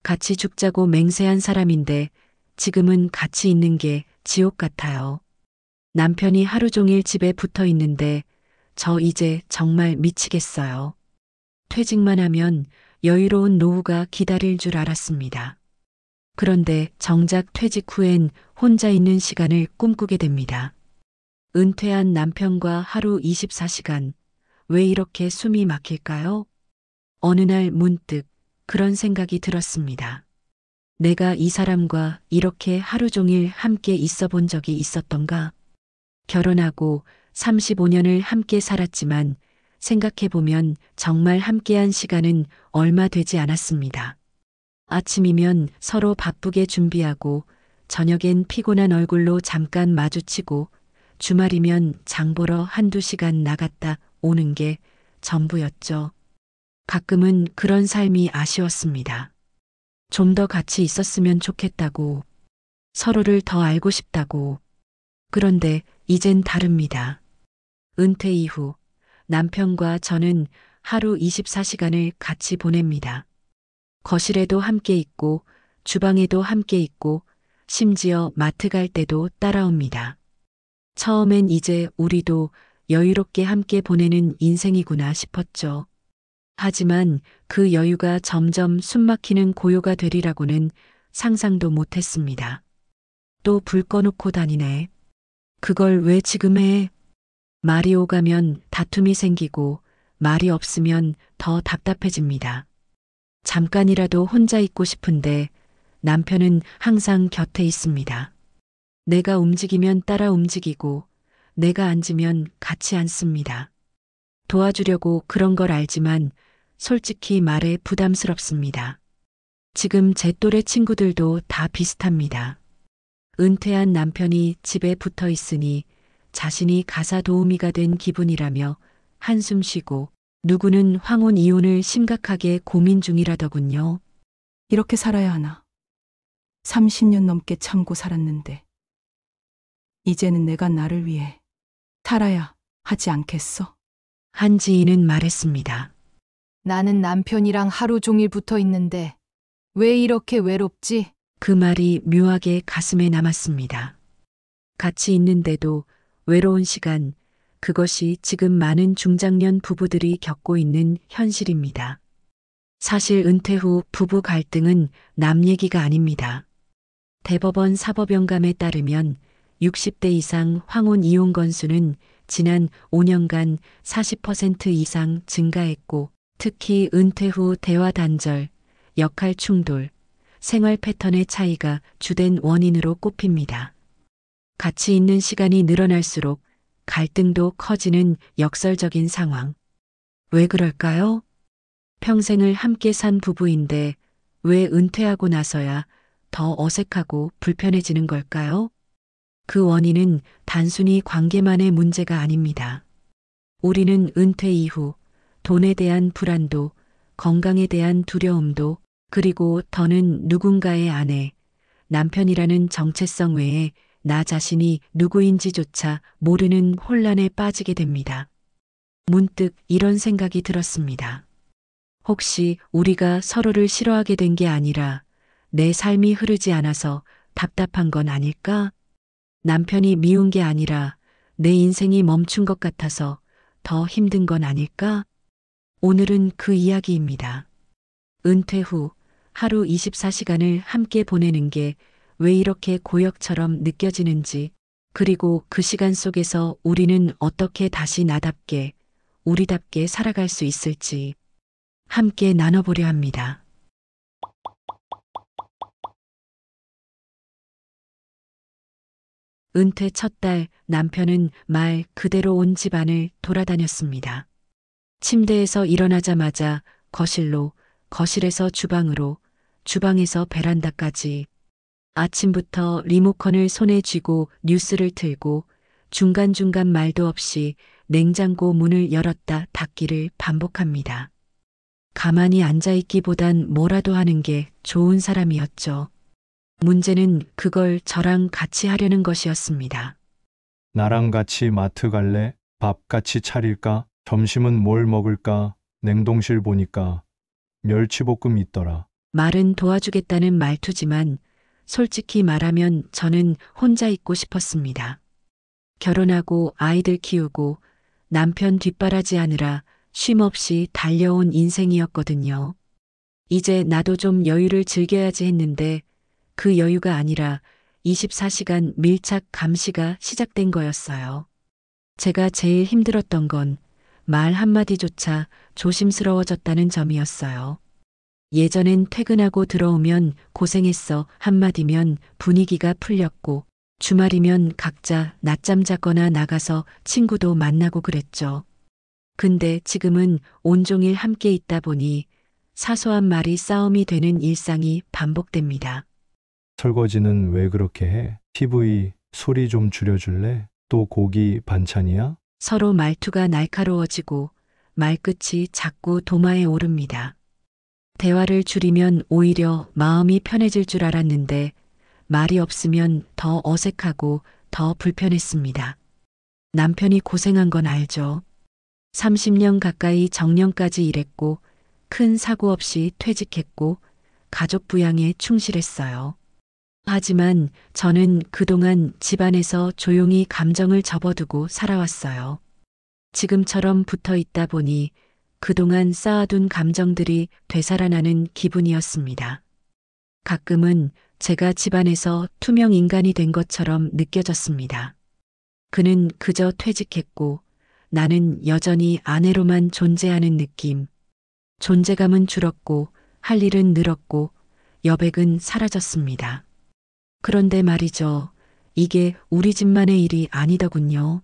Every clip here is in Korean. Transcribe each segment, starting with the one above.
같이 죽자고 맹세한 사람인데 지금은 같이 있는 게 지옥 같아요. 남편이 하루 종일 집에 붙어 있는데 저 이제 정말 미치겠어요. 퇴직만 하면 여유로운 노후가 기다릴 줄 알았습니다. 그런데 정작 퇴직 후엔 혼자 있는 시간을 꿈꾸게 됩니다. 은퇴한 남편과 하루 24시간, 왜 이렇게 숨이 막힐까요? 어느 날 문득 그런 생각이 들었습니다. 내가 이 사람과 이렇게 하루 종일 함께 있어 본 적이 있었던가? 결혼하고 35년을 함께 살았지만 생각해보면 정말 함께한 시간은 얼마 되지 않았습니다. 아침이면 서로 바쁘게 준비하고 저녁엔 피곤한 얼굴로 잠깐 마주치고 주말이면 장 보러 한두 시간 나갔다 오는 게 전부였죠. 가끔은 그런 삶이 아쉬웠습니다. 좀 더 같이 있었으면 좋겠다고, 서로를 더 알고 싶다고. 그런데 이젠 다릅니다. 은퇴 이후 남편과 저는 하루 24시간을 같이 보냅니다. 거실에도 함께 있고, 주방에도 함께 있고, 심지어 마트 갈 때도 따라옵니다. 처음엔 이제 우리도 여유롭게 함께 보내는 인생이구나 싶었죠. 하지만 그 여유가 점점 숨막히는 고요가 되리라고는 상상도 못했습니다. 또 불 꺼놓고 다니네. 그걸 왜 지금 해? 말이 오가면 다툼이 생기고 말이 없으면 더 답답해집니다. 잠깐이라도 혼자 있고 싶은데 남편은 항상 곁에 있습니다. 내가 움직이면 따라 움직이고 내가 앉으면 같이 앉습니다. 도와주려고 그런 걸 알지만 솔직히 말해 부담스럽습니다. 지금 제 또래 친구들도 다 비슷합니다. 은퇴한 남편이 집에 붙어 있으니 자신이 가사 도우미가 된 기분이라며 한숨 쉬고 누구는 황혼 이혼을 심각하게 고민 중이라더군요. 이렇게 살아야 하나? 30년 넘게 참고 살았는데 이제는 내가 나를 위해 살아야 하지 않겠어? 한 지인은 말했습니다. 나는 남편이랑 하루 종일 붙어 있는데 왜 이렇게 외롭지? 그 말이 묘하게 가슴에 남았습니다. 같이 있는데도 외로운 시간, 그것이 지금 많은 중장년 부부들이 겪고 있는 현실입니다. 사실 은퇴 후 부부 갈등은 남 얘기가 아닙니다. 대법원 사법연감에 따르면 60대 이상 황혼 이혼 건수는 지난 5년간 40% 이상 증가했고, 특히 은퇴 후 대화 단절, 역할 충돌, 생활 패턴의 차이가 주된 원인으로 꼽힙니다. 같이 있는 시간이 늘어날수록 갈등도 커지는 역설적인 상황. 왜 그럴까요? 평생을 함께 산 부부인데 왜 은퇴하고 나서야 더 어색하고 불편해지는 걸까요? 그 원인은 단순히 관계만의 문제가 아닙니다. 우리는 은퇴 이후 돈에 대한 불안도, 건강에 대한 두려움도, 그리고 더는 누군가의 아내, 남편이라는 정체성 외에 나 자신이 누구인지조차 모르는 혼란에 빠지게 됩니다. 문득 이런 생각이 들었습니다. 혹시 우리가 서로를 싫어하게 된 게 아니라 내 삶이 흐르지 않아서 답답한 건 아닐까? 남편이 미운 게 아니라 내 인생이 멈춘 것 같아서 더 힘든 건 아닐까? 오늘은 그 이야기입니다. 은퇴 후 하루 24시간을 함께 보내는 게 왜 이렇게 고역처럼 느껴지는지, 그리고 그 시간 속에서 우리는 어떻게 다시 나답게, 우리답게 살아갈 수 있을지 함께 나눠보려 합니다. 은퇴 첫 달 남편은 말 그대로 온 집안을 돌아다녔습니다. 침대에서 일어나자마자 거실로, 거실에서 주방으로, 주방에서 베란다까지 아침부터 리모컨을 손에 쥐고 뉴스를 틀고 중간중간 말도 없이 냉장고 문을 열었다 닫기를 반복합니다. 가만히 앉아있기보단 뭐라도 하는 게 좋은 사람이었죠. 문제는 그걸 저랑 같이 하려는 것이었습니다. 나랑 같이 마트 갈래? 밥 같이 차릴까? 점심은 뭘 먹을까? 냉동실 보니까 멸치볶음 있더라. 말은 도와주겠다는 말투지만 솔직히 말하면 저는 혼자 있고 싶었습니다. 결혼하고 아이들 키우고 남편 뒷바라지하느라 쉼없이 달려온 인생이었거든요. 이제 나도 좀 여유를 즐겨야지 했는데 그 여유가 아니라 24시간 밀착 감시가 시작된 거였어요. 제가 제일 힘들었던 건 말 한마디조차 조심스러워졌다는 점이었어요. 예전엔 퇴근하고 들어오면 고생했어 한마디면 분위기가 풀렸고 주말이면 각자 낮잠 자거나 나가서 친구도 만나고 그랬죠. 근데 지금은 온종일 함께 있다 보니 사소한 말이 싸움이 되는 일상이 반복됩니다. 설거지는 왜 그렇게 해? TV 소리 좀 줄여줄래? 또 고기 반찬이야? 서로 말투가 날카로워지고 말끝이 자꾸 도마에 오릅니다. 대화를 줄이면 오히려 마음이 편해질 줄 알았는데 말이 없으면 더 어색하고 더 불편했습니다. 남편이 고생한 건 알죠. 30년 가까이 정년까지 일했고 큰 사고 없이 퇴직했고 가족 부양에 충실했어요. 하지만 저는 그동안 집안에서 조용히 감정을 접어두고 살아왔어요. 지금처럼 붙어 있다 보니 그동안 쌓아둔 감정들이 되살아나는 기분이었습니다. 가끔은 제가 집안에서 투명 인간이 된 것처럼 느껴졌습니다. 그는 그저 퇴직했고 나는 여전히 아내로만 존재하는 느낌. 존재감은 줄었고 할 일은 늘었고 여백은 사라졌습니다. 그런데 말이죠. 이게 우리 집만의 일이 아니더군요.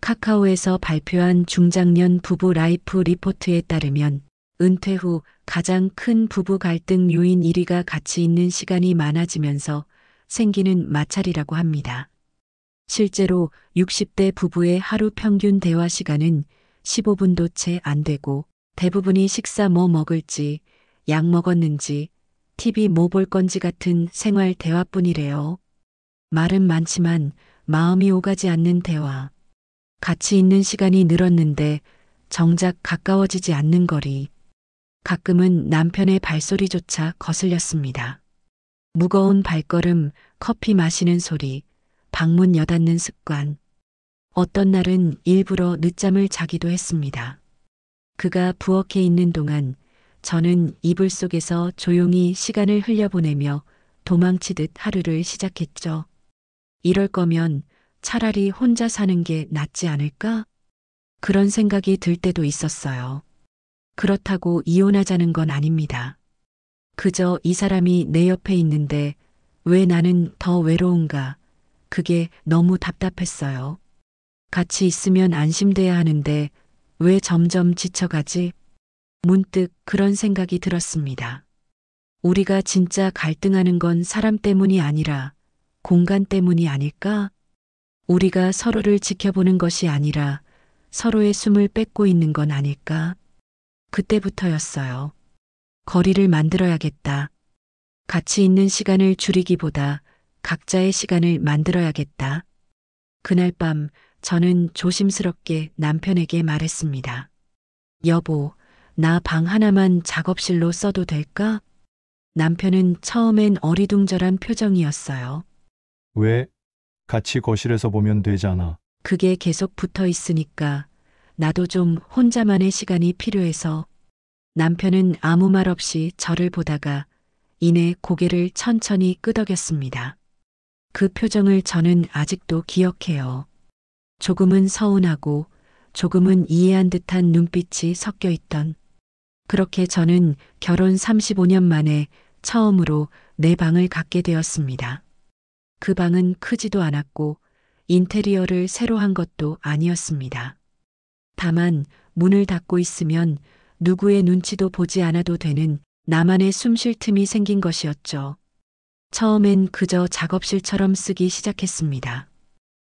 카카오에서 발표한 중장년 부부 라이프 리포트에 따르면 은퇴 후 가장 큰 부부 갈등 요인 1위가 같이 있는 시간이 많아지면서 생기는 마찰이라고 합니다. 실제로 60대 부부의 하루 평균 대화 시간은 15분도 채 안 되고 대부분이 식사 뭐 먹을지, 약 먹었는지, TV 뭐 볼 건지 같은 생활 대화뿐이래요. 말은 많지만 마음이 오가지 않는 대화. 같이 있는 시간이 늘었는데 정작 가까워지지 않는 거리. 가끔은 남편의 발소리조차 거슬렸습니다. 무거운 발걸음, 커피 마시는 소리, 방문 여닫는 습관. 어떤 날은 일부러 늦잠을 자기도 했습니다. 그가 부엌에 있는 동안 저는 이불 속에서 조용히 시간을 흘려보내며 도망치듯 하루를 시작했죠. 이럴 거면 차라리 혼자 사는 게 낫지 않을까? 그런 생각이 들 때도 있었어요. 그렇다고 이혼하자는 건 아닙니다. 그저 이 사람이 내 옆에 있는데 왜 나는 더 외로운가? 그게 너무 답답했어요. 같이 있으면 안심돼야 하는데 왜 점점 지쳐가지? 문득 그런 생각이 들었습니다. 우리가 진짜 갈등하는 건 사람 때문이 아니라 공간 때문이 아닐까? 우리가 서로를 지켜보는 것이 아니라 서로의 숨을 뺏고 있는 건 아닐까? 그때부터였어요. 거리를 만들어야겠다. 같이 있는 시간을 줄이기보다 각자의 시간을 만들어야겠다. 그날 밤 저는 조심스럽게 남편에게 말했습니다. 여보, 나 방 하나만 작업실로 써도 될까? 남편은 처음엔 어리둥절한 표정이었어요. 왜? 같이 거실에서 보면 되잖아. 그게 계속 붙어 있으니까 나도 좀 혼자만의 시간이 필요해서. 남편은 아무 말 없이 저를 보다가 이내 고개를 천천히 끄덕였습니다. 그 표정을 저는 아직도 기억해요. 조금은 서운하고 조금은 이해한 듯한 눈빛이 섞여 있던. 그렇게 저는 결혼 35년 만에 처음으로 내 방을 갖게 되었습니다. 그 방은 크지도 않았고 인테리어를 새로 한 것도 아니었습니다. 다만 문을 닫고 있으면 누구의 눈치도 보지 않아도 되는 나만의 숨 쉴 틈이 생긴 것이었죠. 처음엔 그저 작업실처럼 쓰기 시작했습니다.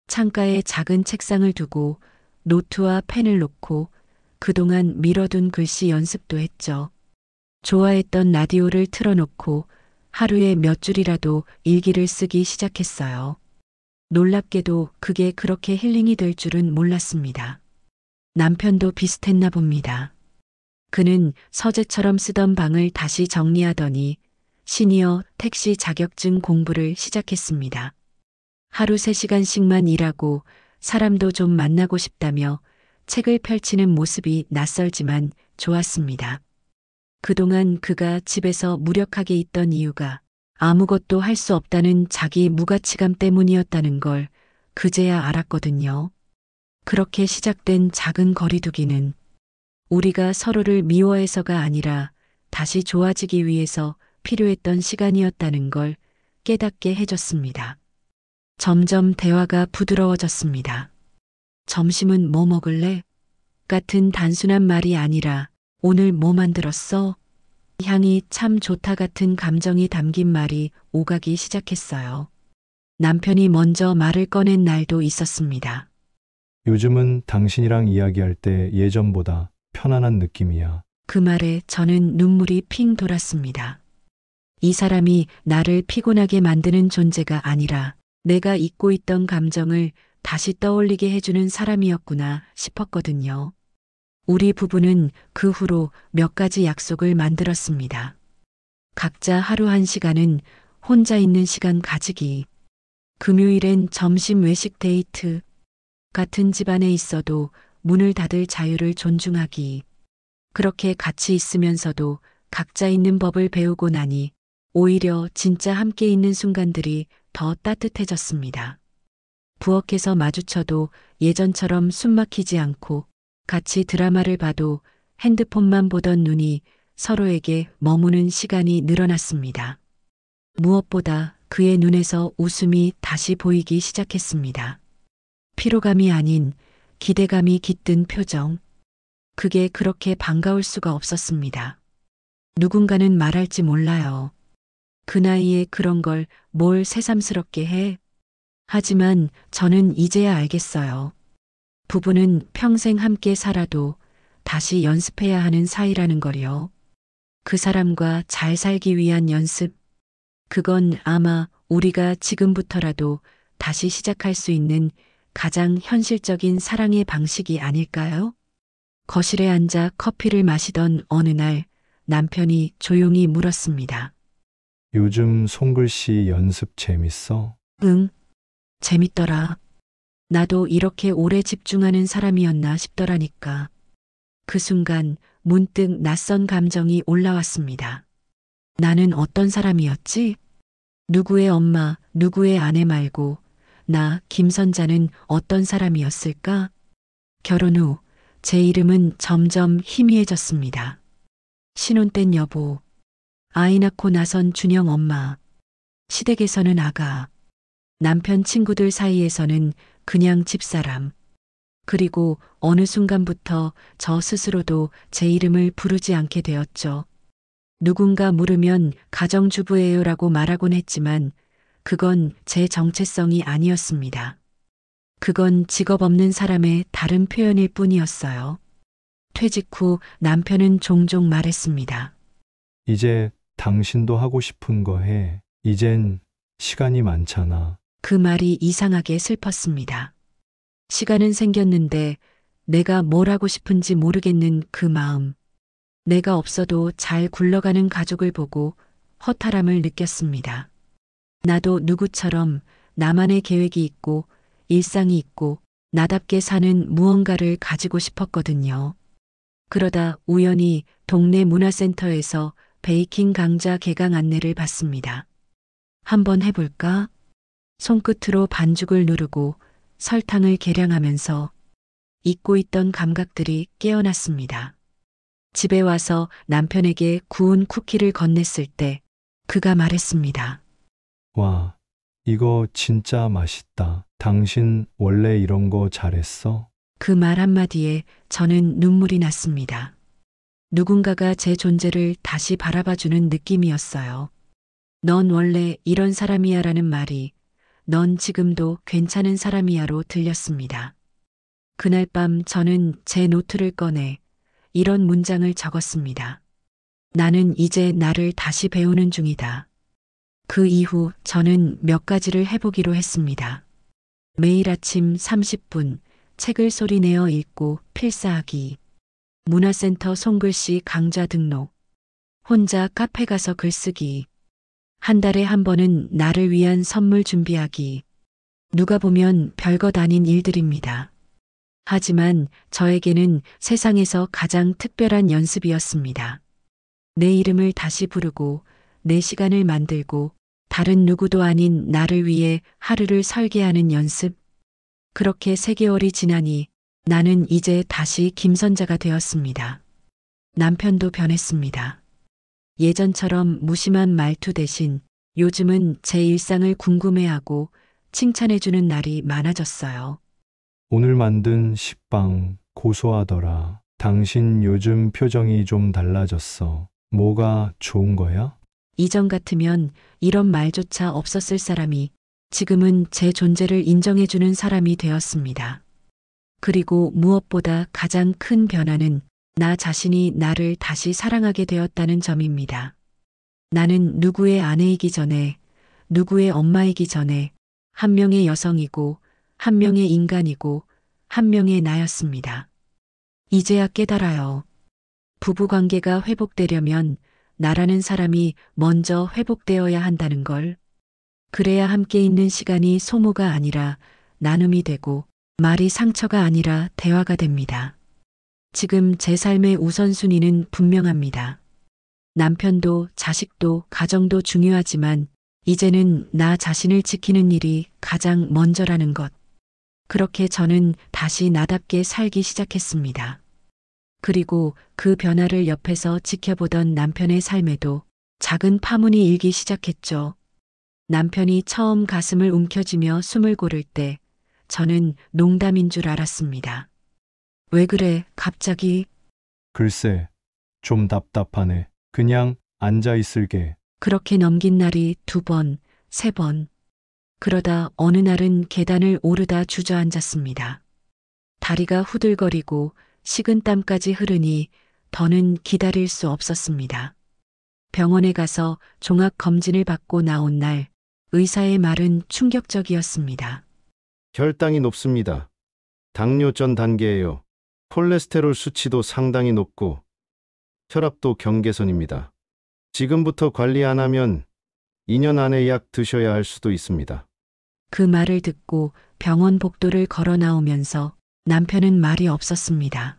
창가에 작은 책상을 두고 노트와 펜을 놓고 그동안 미뤄둔 글씨 연습도 했죠. 좋아했던 라디오를 틀어놓고 하루에 몇 줄이라도 일기를 쓰기 시작했어요. 놀랍게도 그게 그렇게 힐링이 될 줄은 몰랐습니다. 남편도 비슷했나 봅니다. 그는 서재처럼 쓰던 방을 다시 정리하더니 시니어 택시 자격증 공부를 시작했습니다. 하루 3시간씩만 일하고 사람도 좀 만나고 싶다며 책을 펼치는 모습이 낯설지만 좋았습니다. 그동안 그가 집에서 무력하게 있던 이유가 아무것도 할 수 없다는 자기 무가치감 때문이었다는 걸 그제야 알았거든요. 그렇게 시작된 작은 거리두기는 우리가 서로를 미워해서가 아니라 다시 좋아지기 위해서 필요했던 시간이었다는 걸 깨닫게 해줬습니다. 점점 대화가 부드러워졌습니다. 점심은 뭐 먹을래? 같은 단순한 말이 아니라 오늘 뭐 만들었어? 향이 참 좋다 같은 감정이 담긴 말이 오가기 시작했어요. 남편이 먼저 말을 꺼낸 날도 있었습니다. 요즘은 당신이랑 이야기할 때 예전보다 편안한 느낌이야. 그 말에 저는 눈물이 핑 돌았습니다. 이 사람이 나를 피곤하게 만드는 존재가 아니라 내가 잊고 있던 감정을 다시 떠올리게 해주는 사람이었구나 싶었거든요. 우리 부부는 그 후로 몇 가지 약속을 만들었습니다. 각자 하루 1시간은 혼자 있는 시간 가지기. 금요일엔 점심 외식 데이트. 같은 집안에 있어도 문을 닫을 자유를 존중하기. 그렇게 같이 있으면서도 각자 있는 법을 배우고 나니 오히려 진짜 함께 있는 순간들이 더 따뜻해졌습니다. 부엌에서 마주쳐도 예전처럼 숨막히지 않고 같이 드라마를 봐도 핸드폰만 보던 눈이 서로에게 머무는 시간이 늘어났습니다. 무엇보다 그의 눈에서 웃음이 다시 보이기 시작했습니다. 피로감이 아닌 기대감이 깃든 표정. 그게 그렇게 반가울 수가 없었습니다. 누군가는 말할지 몰라요. 그 나이에 그런 걸 뭘 새삼스럽게 해. 하지만 저는 이제야 알겠어요. 부부는 평생 함께 살아도 다시 연습해야 하는 사이라는 걸요. 그 사람과 잘 살기 위한 연습. 그건 아마 우리가 지금부터라도 다시 시작할 수 있는 가장 현실적인 사랑의 방식이 아닐까요? 거실에 앉아 커피를 마시던 어느 날 남편이 조용히 물었습니다. 요즘 손글씨 연습 재밌어? 응, 재밌더라. 나도 이렇게 오래 집중하는 사람이었나 싶더라니까. 그 순간 문득 낯선 감정이 올라왔습니다. 나는 어떤 사람이었지? 누구의 엄마, 누구의 아내 말고 나 김선자는 어떤 사람이었을까? 결혼 후 제 이름은 점점 희미해졌습니다. 신혼 땐 여보, 아이 낳고 나선 준영 엄마, 시댁에서는 아가, 남편 친구들 사이에서는 그냥 집사람. 그리고 어느 순간부터 저 스스로도 제 이름을 부르지 않게 되었죠. 누군가 물으면 가정주부예요라고 말하곤 했지만 그건 제 정체성이 아니었습니다. 그건 직업 없는 사람의 다른 표현일 뿐이었어요. 퇴직 후 남편은 종종 말했습니다. 이제 당신도 하고 싶은 거 해. 이젠 시간이 많잖아. 그 말이 이상하게 슬펐습니다. 시간은 생겼는데 내가 뭘 하고 싶은지 모르겠는 그 마음. 내가 없어도 잘 굴러가는 가족을 보고 허탈함을 느꼈습니다. 나도 누구처럼 나만의 계획이 있고 일상이 있고 나답게 사는 무언가를 가지고 싶었거든요. 그러다 우연히 동네 문화센터에서 베이킹 강좌 개강 안내를 받습니다. 한번 해볼까? 손끝으로 반죽을 누르고 설탕을 계량하면서 잊고 있던 감각들이 깨어났습니다. 집에 와서 남편에게 구운 쿠키를 건넸을 때 그가 말했습니다. 와, 이거 진짜 맛있다. 당신 원래 이런 거 잘했어? 그 말 한마디에 저는 눈물이 났습니다. 누군가가 제 존재를 다시 바라봐주는 느낌이었어요. 넌 원래 이런 사람이야 라는 말이 넌 지금도 괜찮은 사람이야로 들렸습니다. 그날 밤 저는 제 노트를 꺼내 이런 문장을 적었습니다. 나는 이제 나를 다시 배우는 중이다. 그 이후 저는 몇 가지를 해보기로 했습니다. 매일 아침 30분 책을 소리내어 읽고 필사하기. 문화센터 손글씨 강좌 등록, 혼자 카페 가서 글쓰기, 한 달에 한 번은 나를 위한 선물 준비하기. 누가 보면 별것 아닌 일들입니다. 하지만 저에게는 세상에서 가장 특별한 연습이었습니다. 내 이름을 다시 부르고 내 시간을 만들고 다른 누구도 아닌 나를 위해 하루를 설계하는 연습. 그렇게 3개월이 지나니 나는 이제 다시 김선자가 되었습니다. 남편도 변했습니다. 예전처럼 무심한 말투 대신 요즘은 제 일상을 궁금해하고 칭찬해주는 날이 많아졌어요. 오늘 만든 식빵 고소하더라. 당신 요즘 표정이 좀 달라졌어. 뭐가 좋은 거야? 이전 같으면 이런 말조차 없었을 사람이 지금은 제 존재를 인정해주는 사람이 되었습니다. 그리고 무엇보다 가장 큰 변화는 나 자신이 나를 다시 사랑하게 되었다는 점입니다. 나는 누구의 아내이기 전에, 누구의 엄마이기 전에 한 명의 여성이고, 한 명의 인간이고, 한 명의 나였습니다. 이제야 깨달아요. 부부관계가 회복되려면 나라는 사람이 먼저 회복되어야 한다는 걸. 그래야 함께 있는 시간이 소모가 아니라 나눔이 되고, 말이 상처가 아니라 대화가 됩니다. 지금 제 삶의 우선순위는 분명합니다. 남편도 자식도 가정도 중요하지만 이제는 나 자신을 지키는 일이 가장 먼저라는 것. 그렇게 저는 다시 나답게 살기 시작했습니다. 그리고 그 변화를 옆에서 지켜보던 남편의 삶에도 작은 파문이 일기 시작했죠. 남편이 처음 가슴을 움켜쥐며 숨을 고를 때 저는 농담인 줄 알았습니다. 왜 그래, 갑자기? 글쎄, 좀 답답하네. 그냥 앉아 있을게. 그렇게 넘긴 날이 2번, 3번. 그러다 어느 날은 계단을 오르다 주저앉았습니다. 다리가 후들거리고 식은땀까지 흐르니 더는 기다릴 수 없었습니다. 병원에 가서 종합검진을 받고 나온 날 의사의 말은 충격적이었습니다. 혈당이 높습니다. 당뇨 전 단계예요. 콜레스테롤 수치도 상당히 높고 혈압도 경계선입니다. 지금부터 관리 안 하면 2년 안에 약 드셔야 할 수도 있습니다. 그 말을 듣고 병원 복도를 걸어 나오면서 남편은 말이 없었습니다.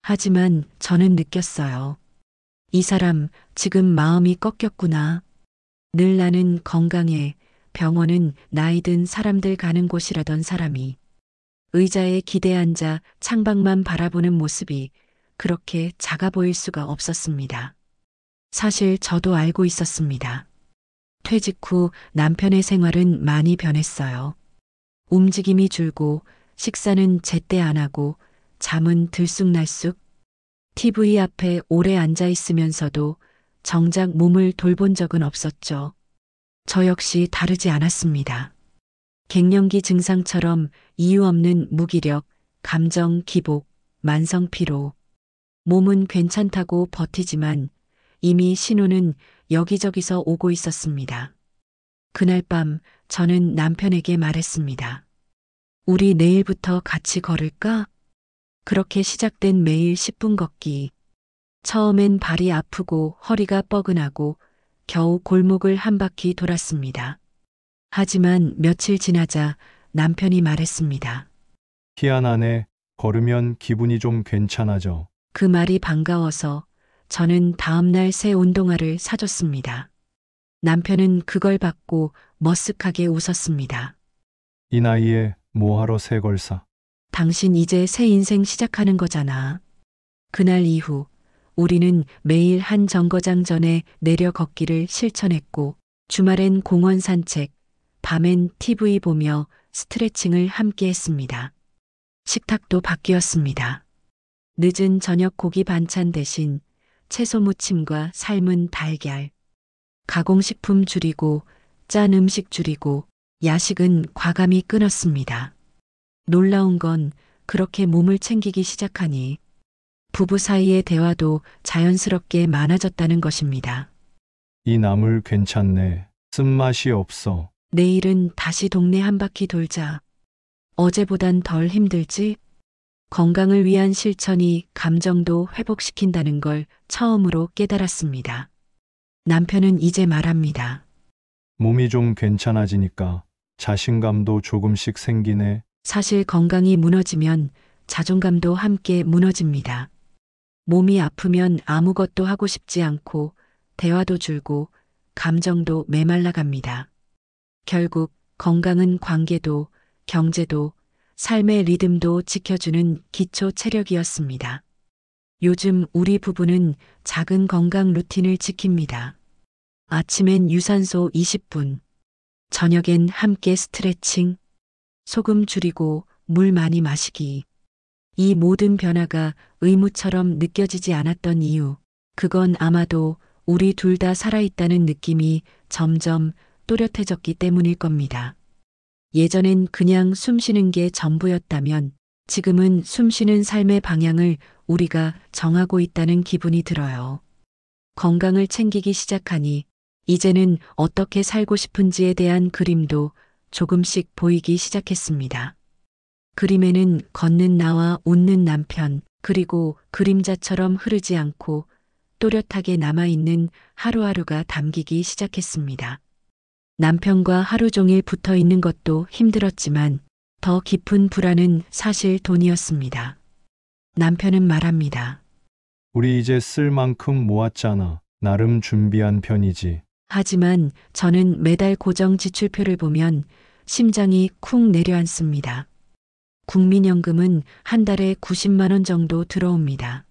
하지만 저는 느꼈어요. 이 사람 지금 마음이 꺾였구나. 늘 나는 건강해, 병원은 나이 든 사람들 가는 곳이라던 사람이 의자에 기대 앉아 창밖만 바라보는 모습이 그렇게 작아 보일 수가 없었습니다. 사실 저도 알고 있었습니다. 퇴직 후 남편의 생활은 많이 변했어요. 움직임이 줄고 식사는 제때 안 하고 잠은 들쑥날쑥. TV 앞에 오래 앉아 있으면서도 정작 몸을 돌본 적은 없었죠. 저 역시 다르지 않았습니다. 갱년기 증상처럼 이유 없는 무기력, 감정 기복, 만성 피로. 몸은 괜찮다고 버티지만 이미 신호는 여기저기서 오고 있었습니다. 그날 밤 저는 남편에게 말했습니다. 우리 내일부터 같이 걸을까? 그렇게 시작된 매일 10분 걷기. 처음엔 발이 아프고 허리가 뻐근하고 겨우 골목을 한 바퀴 돌았습니다. 하지만 며칠 지나자 남편이 말했습니다. 희한하네. 걸으면 기분이 좀 괜찮아져. 그 말이 반가워서 저는 다음날 새 운동화를 사줬습니다. 남편은 그걸 받고 머쓱하게 웃었습니다. 이 나이에 뭐하러 새 걸 사? 당신 이제 새 인생 시작하는 거잖아. 그날 이후 우리는 매일 한 정거장 전에 내려 걷기를 실천했고 주말엔 공원 산책, 밤엔 TV 보며 스트레칭을 함께 했습니다. 식탁도 바뀌었습니다. 늦은 저녁 고기 반찬 대신 채소 무침과 삶은 달걀. 가공식품 줄이고 짠 음식 줄이고 야식은 과감히 끊었습니다. 놀라운 건 그렇게 몸을 챙기기 시작하니 부부 사이의 대화도 자연스럽게 많아졌다는 것입니다. 이 나물 괜찮네. 쓴맛이 없어. 내일은 다시 동네 한 바퀴 돌자. 어제보단 덜 힘들지? 건강을 위한 실천이 감정도 회복시킨다는 걸 처음으로 깨달았습니다. 남편은 이제 말합니다. 몸이 좀 괜찮아지니까 자신감도 조금씩 생기네. 사실 건강이 무너지면 자존감도 함께 무너집니다. 몸이 아프면 아무것도 하고 싶지 않고 대화도 줄고 감정도 메말라갑니다. 결국 건강은 관계도 경제도 삶의 리듬도 지켜주는 기초 체력이었습니다. 요즘 우리 부부는 작은 건강 루틴을 지킵니다. 아침엔 유산소 20분, 저녁엔 함께 스트레칭, 소금 줄이고 물 많이 마시기. 이 모든 변화가 의무처럼 느껴지지 않았던 이유, 그건 아마도 우리 둘 다 살아있다는 느낌이 점점 또렷해졌기 때문일 겁니다. 예전엔 그냥 숨 쉬는 게 전부였다면 지금은 숨 쉬는 삶의 방향을 우리가 정하고 있다는 기분이 들어요. 건강을 챙기기 시작하니 이제는 어떻게 살고 싶은지에 대한 그림도 조금씩 보이기 시작했습니다. 그림에는 걷는 나와 웃는 남편, 그리고 그림자처럼 흐르지 않고 또렷하게 남아있는 하루하루가 담기기 시작했습니다. 남편과 하루 종일 붙어 있는 것도 힘들었지만 더 깊은 불안은 사실 돈이었습니다. 남편은 말합니다. 우리 이제 쓸 만큼 모았잖아. 나름 준비한 편이지. 하지만 저는 매달 고정 지출표를 보면 심장이 쿵 내려앉습니다. 국민연금은 한 달에 90만 원 정도 들어옵니다.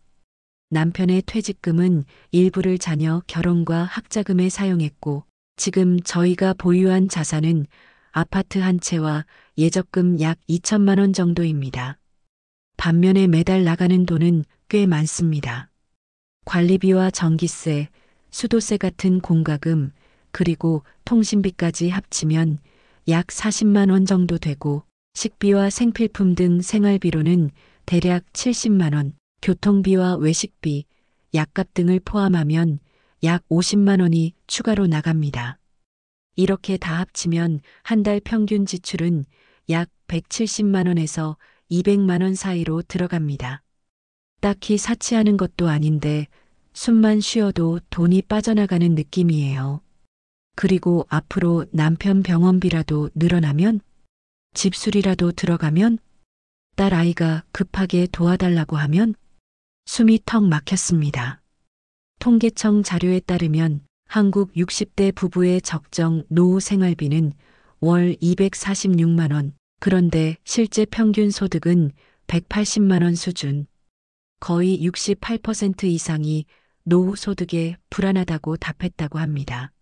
남편의 퇴직금은 일부를 자녀 결혼과 학자금에 사용했고 지금 저희가 보유한 자산은 아파트 한 채와 예적금 약 2천만 원 정도입니다. 반면에 매달 나가는 돈은 꽤 많습니다. 관리비와 전기세, 수도세 같은 공과금, 그리고 통신비까지 합치면 약 40만 원 정도 되고 식비와 생필품 등 생활비로는 대략 70만 원, 교통비와 외식비, 약값 등을 포함하면 약 50만 원이 추가로 나갑니다. 이렇게 다 합치면 한 달 평균 지출은 약 170만 원에서 200만 원 사이로 들어갑니다. 딱히 사치하는 것도 아닌데 숨만 쉬어도 돈이 빠져나가는 느낌이에요. 그리고 앞으로 남편 병원비라도 늘어나면, 집수리라도 들어가면, 딸 아이가 급하게 도와달라고 하면 숨이 턱 막혔습니다. 통계청 자료에 따르면 한국 60대 부부의 적정 노후 생활비는 월 246만 원, 그런데 실제 평균 소득은 180만 원 수준. 거의 68% 이상이 노후 소득에 불안하다고 답했다고 합니다.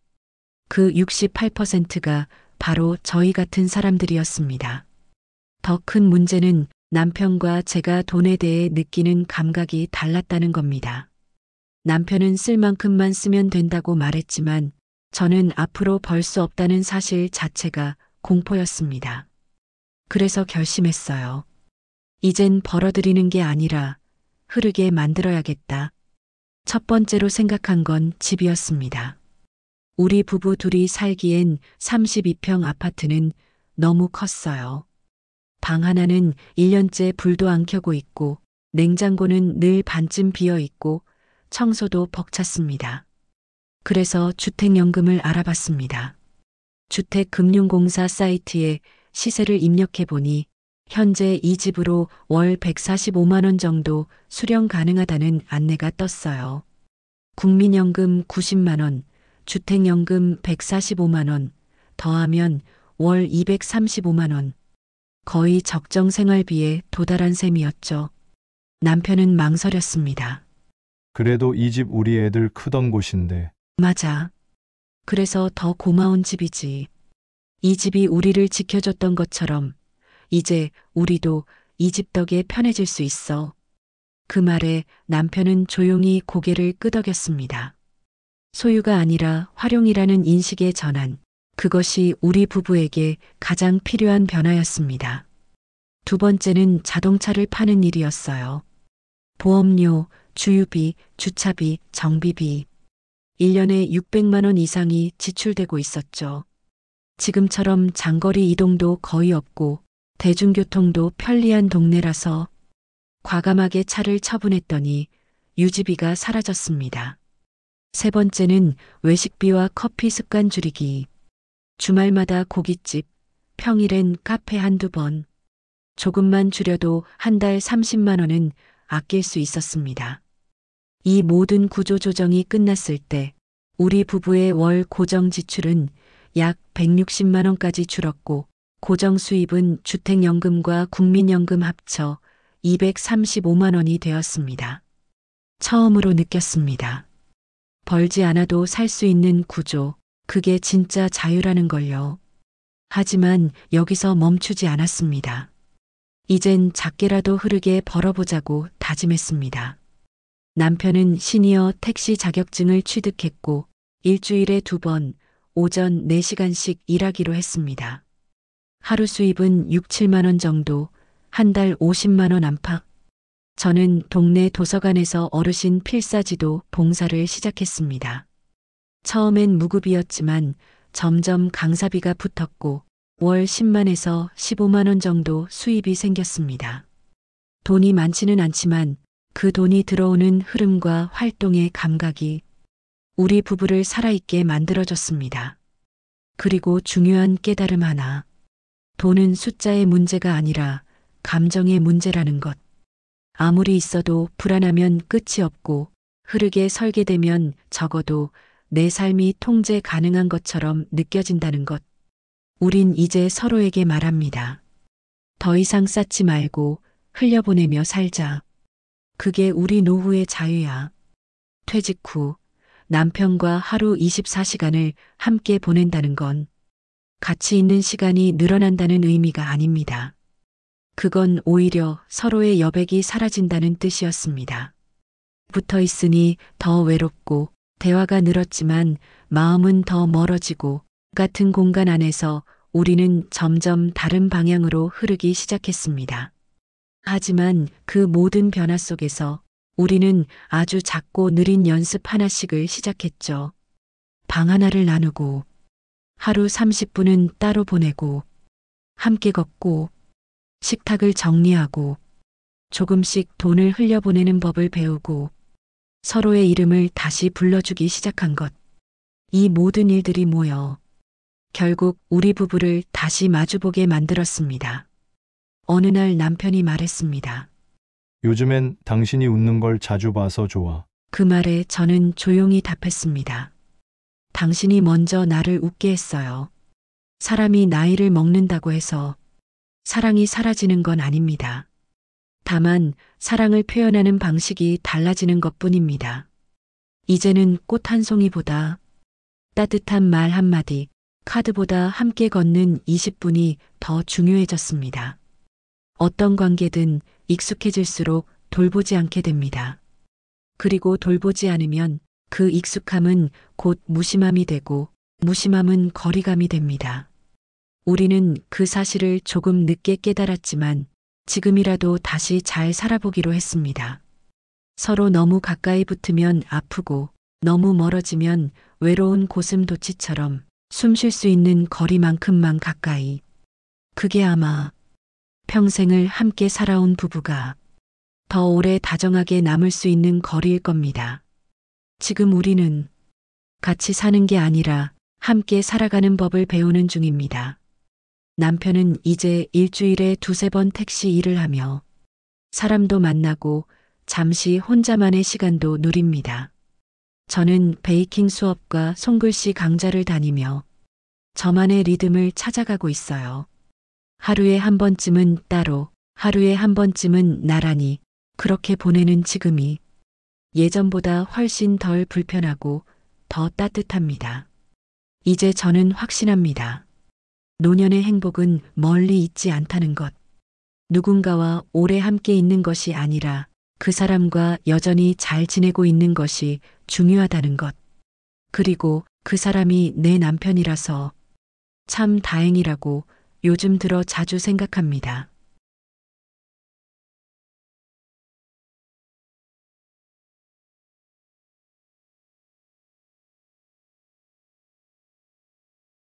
그 68%가 바로 저희 같은 사람들이었습니다. 더 큰 문제는 남편과 제가 돈에 대해 느끼는 감각이 달랐다는 겁니다. 남편은 쓸 만큼만 쓰면 된다고 말했지만 저는 앞으로 벌 수 없다는 사실 자체가 공포였습니다. 그래서 결심했어요. 이젠 벌어들이는 게 아니라 흐르게 만들어야겠다. 첫 번째로 생각한 건 집이었습니다. 우리 부부 둘이 살기엔 32평 아파트는 너무 컸어요. 방 하나는 1년째 불도 안 켜고 있고 냉장고는 늘 반쯤 비어 있고 청소도 벅찼습니다. 그래서 주택연금을 알아봤습니다. 주택금융공사 사이트에 시세를 입력해보니 현재 이 집으로 월 145만 원 정도 수령 가능하다는 안내가 떴어요. 국민연금 90만 원, 주택연금 145만 원, 더하면 월 235만 원. 거의 적정 생활비에 도달한 셈이었죠. 남편은 망설였습니다. 그래도 이 집 우리 애들 크던 곳인데. 맞아. 그래서 더 고마운 집이지. 이 집이 우리를 지켜줬던 것처럼 이제 우리도 이 집 덕에 편해질 수 있어. 그 말에 남편은 조용히 고개를 끄덕였습니다. 소유가 아니라 활용이라는 인식의 전환. 그것이 우리 부부에게 가장 필요한 변화였습니다. 두 번째는 자동차를 파는 일이었어요. 보험료, 주유비, 주차비, 정비비. 1년에 600만 원 이상이 지출되고 있었죠. 지금처럼 장거리 이동도 거의 없고 대중교통도 편리한 동네라서 과감하게 차를 처분했더니 유지비가 사라졌습니다. 세 번째는 외식비와 커피 습관 줄이기. 주말마다 고깃집, 평일엔 카페 한두 번. 조금만 줄여도 한 달 30만 원은 아낄 수 있었습니다. 이 모든 구조 조정이 끝났을 때 우리 부부의 월 고정 지출은 약 160만 원까지 줄었고 고정 수입은 주택연금과 국민연금 합쳐 235만 원이 되었습니다. 처음으로 느꼈습니다. 벌지 않아도 살 수 있는 구조, 그게 진짜 자유라는 걸요. 하지만 여기서 멈추지 않았습니다. 이젠 작게라도 흐르게 벌어보자고 다짐했습니다. 남편은 시니어 택시 자격증을 취득했고 일주일에 2번 오전 4시간씩 일하기로 했습니다. 하루 수입은 6, 7만 원 정도, 한 달 50만 원 안팎. 저는 동네 도서관에서 어르신 필사지도 봉사를 시작했습니다. 처음엔 무급이었지만 점점 강사비가 붙었고 월 10만에서 15만 원 정도 수입이 생겼습니다. 돈이 많지는 않지만 그 돈이 들어오는 흐름과 활동의 감각이 우리 부부를 살아있게 만들어줬습니다. 그리고 중요한 깨달음 하나. 돈은 숫자의 문제가 아니라 감정의 문제라는 것. 아무리 있어도 불안하면 끝이 없고 흐르게 설계되면 적어도 내 삶이 통제 가능한 것처럼 느껴진다는 것. 우린 이제 서로에게 말합니다. 더 이상 쌓지 말고 흘려보내며 살자. 그게 우리 노후의 자유야. 퇴직 후 남편과 하루 24시간을 함께 보낸다는 건 가치 있는 시간이 늘어난다는 의미가 아닙니다. 그건 오히려 서로의 여백이 사라진다는 뜻이었습니다. 붙어 있으니 더 외롭고 대화가 늘었지만 마음은 더 멀어지고 같은 공간 안에서 우리는 점점 다른 방향으로 흐르기 시작했습니다. 하지만 그 모든 변화 속에서 우리는 아주 작고 느린 연습 하나씩을 시작했죠. 방 하나를 나누고 하루 30분은 따로 보내고 함께 걷고 식탁을 정리하고 조금씩 돈을 흘려보내는 법을 배우고 서로의 이름을 다시 불러주기 시작한 것. 이 모든 일들이 모여 결국 우리 부부를 다시 마주보게 만들었습니다. 어느 날 남편이 말했습니다. 요즘엔 당신이 웃는 걸 자주 봐서 좋아. 그 말에 저는 조용히 답했습니다. 당신이 먼저 나를 웃게 했어요. 사람이 나이를 먹는다고 해서 사랑이 사라지는 건 아닙니다. 다만 사랑을 표현하는 방식이 달라지는 것뿐입니다. 이제는 꽃 한 송이보다 따뜻한 말 한마디, 카드보다 함께 걷는 20분이 더 중요해졌습니다. 어떤 관계든 익숙해질수록 돌보지 않게 됩니다. 그리고 돌보지 않으면 그 익숙함은 곧 무심함이 되고 무심함은 거리감이 됩니다. 우리는 그 사실을 조금 늦게 깨달았지만 지금이라도 다시 잘 살아보기로 했습니다. 서로 너무 가까이 붙으면 아프고 너무 멀어지면 외로운 고슴도치처럼 숨 쉴 수 있는 거리만큼만 가까이. 그게 아마 평생을 함께 살아온 부부가 더 오래 다정하게 남을 수 있는 거리일 겁니다. 지금 우리는 같이 사는 게 아니라 함께 살아가는 법을 배우는 중입니다. 남편은 이제 일주일에 2~3번 택시 일을 하며 사람도 만나고 잠시 혼자만의 시간도 누립니다. 저는 베이킹 수업과 손글씨 강좌를 다니며 저만의 리듬을 찾아가고 있어요. 하루에 한 번쯤은 따로, 하루에 한 번쯤은 나란히 그렇게 보내는 지금이 예전보다 훨씬 덜 불편하고 더 따뜻합니다. 이제 저는 확신합니다. 노년의 행복은 멀리 있지 않다는 것. 누군가와 오래 함께 있는 것이 아니라 그 사람과 여전히 잘 지내고 있는 것이 중요하다는 것. 그리고 그 사람이 내 남편이라서 참 다행이라고 요즘 들어 자주 생각합니다.